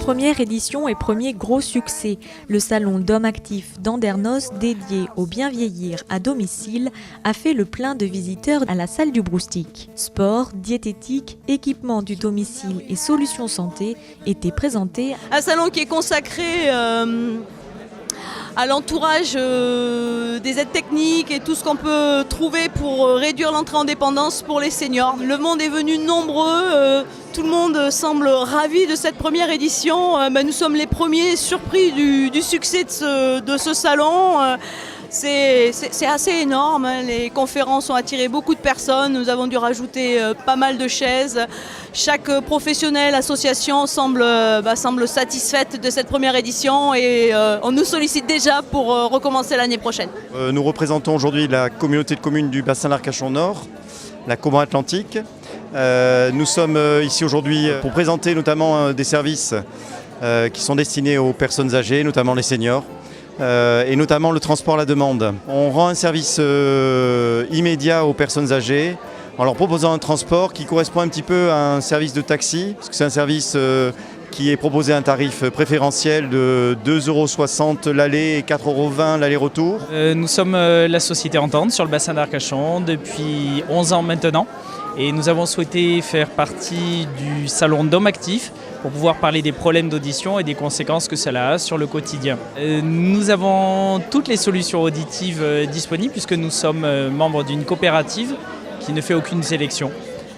première édition et premier gros succès. Le salon d'hommes actifs d'Andernos, dédié au bien vieillir à domicile, a fait le plein de visiteurs à la salle du Broustic. Sport, diététique, équipement du domicile et solutions santé étaient présentés. Un salon qui est consacré à l'entourage des aides techniques et tout ce qu'on peut trouver pour réduire l'entrée en dépendance pour les seniors. Le monde est venu nombreux, tout le monde semble ravi de cette première édition. Nous sommes les premiers surpris du succès de ce salon. C'est assez énorme, les conférences ont attiré beaucoup de personnes, nous avons dû rajouter pas mal de chaises. Chaque professionnel, association semble satisfaite de cette première édition et on nous sollicite déjà pour recommencer l'année prochaine. Nous représentons aujourd'hui la communauté de communes du bassin d'Arcachon Nord, la Cobra Atlantique. Nous sommes ici aujourd'hui pour présenter notamment des services qui sont destinés aux personnes âgées, notamment les seniors. Et notamment le transport à la demande. On rend un service immédiat aux personnes âgées en leur proposant un transport qui correspond un petit peu à un service de taxi, parce que c'est un service qui est proposé à un tarif préférentiel de 2,60 € l'aller et 4,20 € l'aller-retour. Nous sommes la société Entente sur le bassin d'Arcachon depuis 11 ans maintenant. Et nous avons souhaité faire partie du salon d'hommes actifs pour pouvoir parler des problèmes d'audition et des conséquences que cela a sur le quotidien. Nous avons toutes les solutions auditives disponibles puisque nous sommes membres d'une coopérative qui ne fait aucune sélection.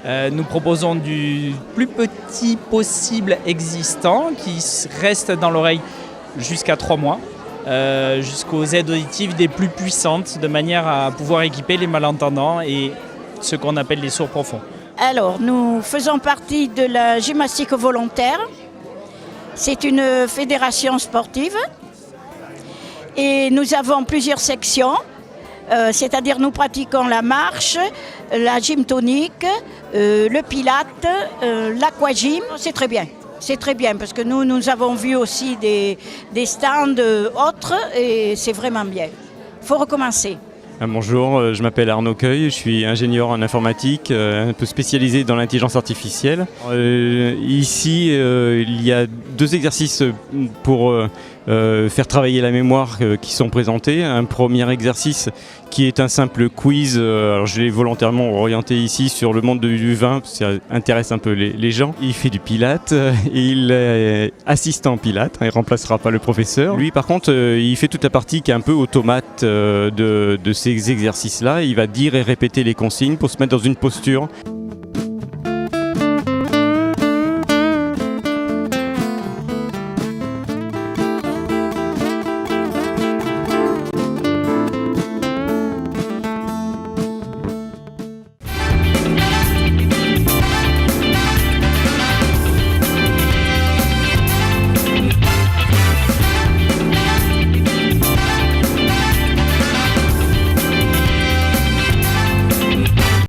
Nous proposons du plus petit possible existant qui reste dans l'oreille jusqu'à 3 mois. Jusqu'aux aides auditives des plus puissantes de manière à pouvoir équiper les malentendants et ce qu'on appelle les sourds profonds. Alors, nous faisons partie de la gymnastique volontaire. C'est une fédération sportive et nous avons plusieurs sections, c'est-à-dire nous pratiquons la marche, la gym tonique, le pilate, l'aquagym. C'est très bien. C'est très bien parce que nous avons vu aussi des stands autres et c'est vraiment bien. Il faut recommencer. Bonjour, je m'appelle Arnaud Cueil, je suis ingénieur en informatique, un peu spécialisé dans l'intelligence artificielle. Ici, il y a 2 exercices pour faire travailler la mémoire qui sont présentés. Un premier exercice qui est un simple quiz, alors je l'ai volontairement orienté ici sur le monde du vin, parce que ça intéresse un peu les gens. Il fait du pilate, il est assistant pilate, il ne remplacera pas le professeur. Lui par contre, il fait toute la partie qui est un peu automate de ces exercices-là. Il va dire et répéter les consignes pour se mettre dans une posture.